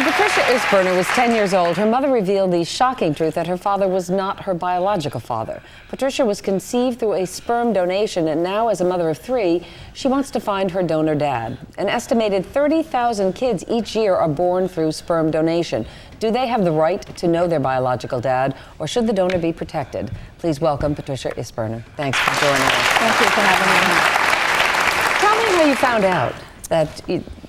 Patricia Issberner was 10 years old, her mother revealed the shocking truth that her father was not her biological father. Patricia was conceived through a sperm donation, and now, as a mother of 3, she wants to find her donor dad. An estimated 30,000 kids each year are born through sperm donation. Do they have the right to know their biological dad, or should the donor be protected? Please welcome Patricia Issberner. Thanks for joining us. Thank you for having me. Tell me how you found out that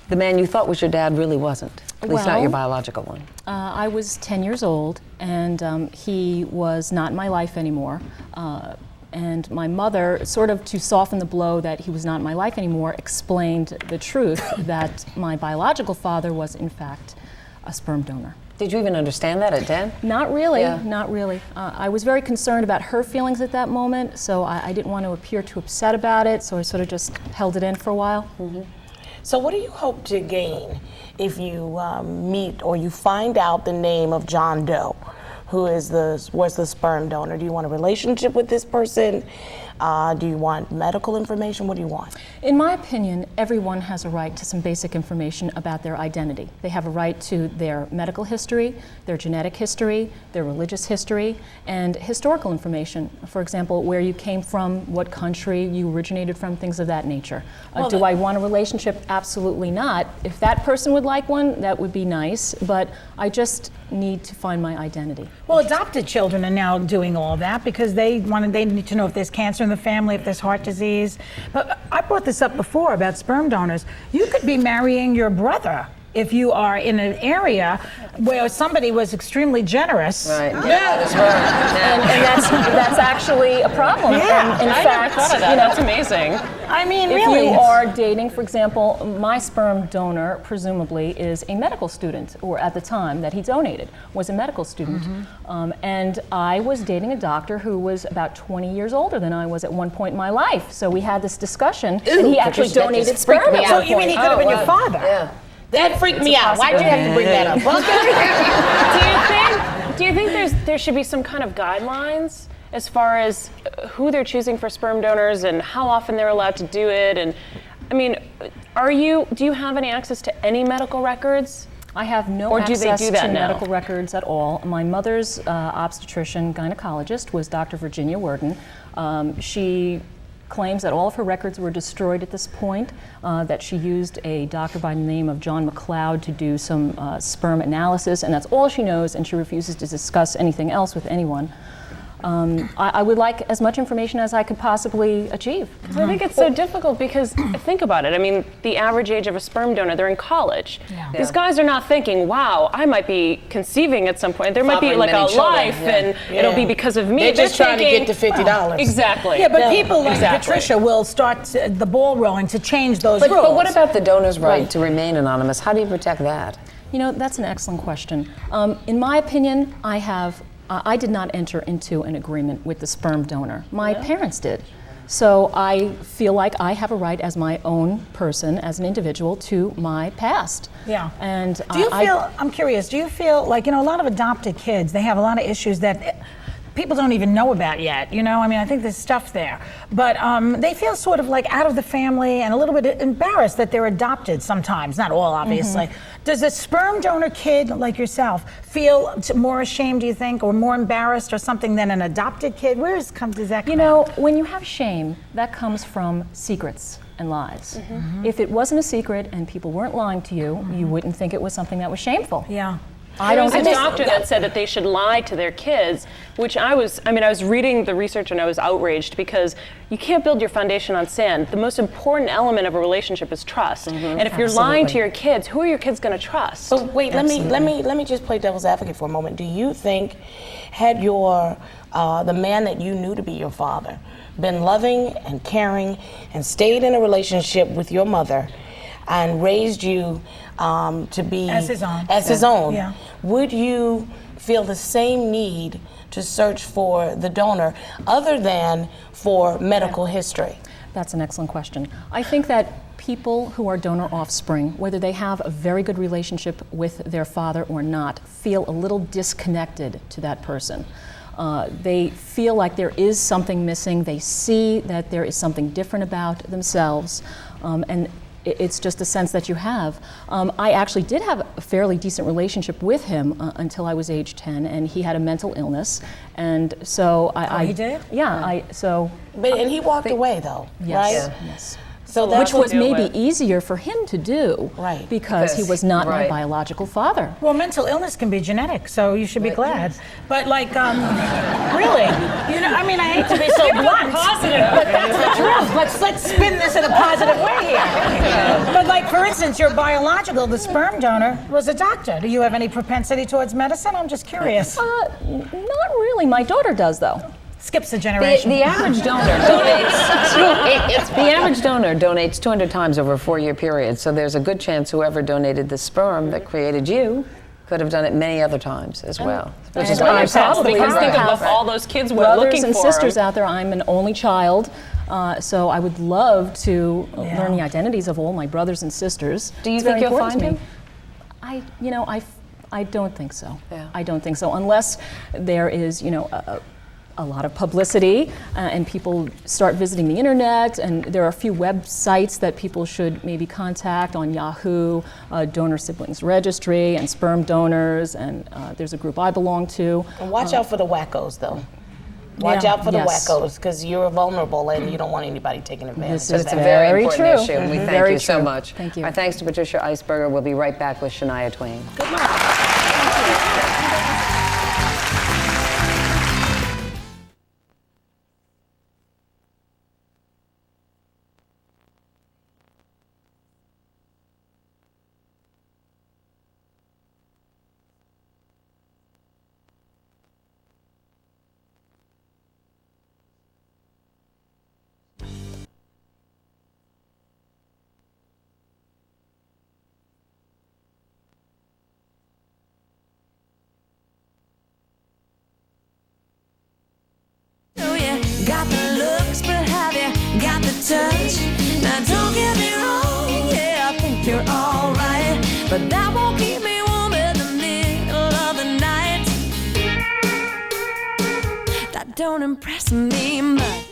the man you thought was your dad really wasn't. At least not your biological one. I was 10 years old, and he was not in my life anymore. And my mother, sort of to soften the blow that he was not in my life anymore, explained the truth that my biological father was, in fact, a sperm donor. Did you even understand that at 10? Not really, Yeah. not really. I was very concerned about her feelings at that moment, so I didn't want to appear too upset about it, so I sort of just held it in for a while. Mm-hmm. So what do you hope to gain if you meet or you find out the name of John Doe, who was the sperm donor? Do you want a relationship with this person? Do you want medical information? What do you want? In my opinion, everyone has a right to some basic information about their identity. They have a right to their medical history, their genetic history, their religious history, and historical information. For example, where you came from, what country you originated from, things of that nature. Do I want a relationship? Absolutely not. If that person would like one, that would be nice, but I just need to find my identity. Well, adopted children are now doing all that because they need to know if there's cancer in the family, if there's heart disease. But I brought this up before about sperm donors. You could be marrying your brother if you are in an area where somebody was extremely generous. Right. Yeah. That's right. And that's actually a problem. Yeah. In I fact, never thought of that. That's amazing. I mean, if really. you are dating, for example, my sperm donor presumably is a medical student, or at the time that he donated was a medical student. And I was dating a doctor who was about 20 years older than I was at one point in my life. So we had this discussion, and he actually donated sperm at So one you mean he point. could have been your father? Yeah. That freaked me out. Why'd you have to bring that up? Do you think there should be some kind of guidelines as far as who they're choosing for sperm donors and how often they're allowed to do it? And I mean, do you have any access to any medical records? I have no Or do they access do that to now? medical records at all. My mother's obstetrician gynecologist was Dr. Virginia Worden. She claims that all of her records were destroyed at this point, that she used a doctor by the name of John McLeod to do some sperm analysis, and that's all she knows, and she refuses to discuss anything else with anyone. I would like as much information as I could possibly achieve. So I think it's so difficult because think about it. I mean, the average age of a sperm donor, they're in college. Yeah. These guys are not thinking, wow, I might be conceiving at some point. There might be Fathering like a many children, life and it'll be because of me. They're just trying to get to $50. Exactly. Yeah, but people like Exactly. Patricia will start the ball rolling to change those rules. But what about the donor's right to remain anonymous? How do you protect that? You know, that's an excellent question. In my opinion, I did not enter into an agreement with the sperm donor. My parents did. So I feel like I have a right as my own person, as an individual, to my past. Yeah. And Do you feel, I'm curious, do you feel like, a lot of adopted kids, they have a lot of issues that people don't even know about yet, I mean, I think there's stuff there. But they feel sort of like out of the family and a little bit embarrassed that they're adopted sometimes, not all, obviously. Does a sperm donor kid like yourself feel more ashamed, do you think, or more embarrassed or something than an adopted kid? Does that come out? When you have shame, that comes from secrets and lies. If it wasn't a secret and people weren't lying to you, you wouldn't think it was something that was shameful. Yeah. There was a doctor that said that they should lie to their kids, which I was reading the research and I was outraged because you can't build your foundation on sand. The most important element of a relationship is trust. And if you're lying to your kids, who are your kids going to trust? So wait, let me just play devil's advocate for a moment. Do you think had the man that you knew to be your father been loving and caring and stayed in a relationship with your mother and raised you to be as his own, yeah, would you feel the same need to search for the donor other than for medical history? That's an excellent question. I think that people who are donor offspring, whether they have a very good relationship with their father or not, feel a little disconnected to that person. They feel like there is something missing. They see that there is something different about themselves. And it's just a sense that you have. I actually did have a fairly decent relationship with him until I was age 10, and he had a mental illness, and so he did? Yeah, And he walked away though, yes, right? yes. So Which was deal maybe with. easier for him to do, Right. because he was not my Right. biological father. Well, mental illness can be genetic, so you should be glad. But like, really, you know, I mean, I hate to be so blunt, but that's the truth. Let's spin this in a positive way here. But like, for instance, your biological, the sperm donor, was a doctor. Do you have any propensity towards medicine? I'm just curious. Not really. My daughter does, though. Skips a generation. The average donor donates. The average donor donates 200 times over a 4-year period. So there's a good chance whoever donated the sperm that created you could have done it many other times as well. Which is And why I I'm probably Because think have of all those kids were brothers looking and for sisters him. out there. I'm an only child, so I would love to learn the identities of all my brothers and sisters. Do you It's think very you'll important find to me. him? I don't think so. Yeah. I don't think so, unless there is, a lot of publicity and people start visiting the internet, and there are a few websites that people should maybe contact on Yahoo, Donor Siblings Registry and Sperm Donors, and there's a group I belong to. And watch out for the wackos, though. Watch Yeah. out for the Yes. wackos, because you're vulnerable and you don't want anybody taking advantage This of is It's a that. very Very important true. issue, and we thank Very you so true. much. Thank you. Our thanks to Patricia Issberner. We'll be right back with Shania Twain. Oh yeah, got the looks, but have you got the touch? Now don't get me wrong, yeah, I think you're alright, but that won't keep me warm in the middle of the night. That don't impress me much.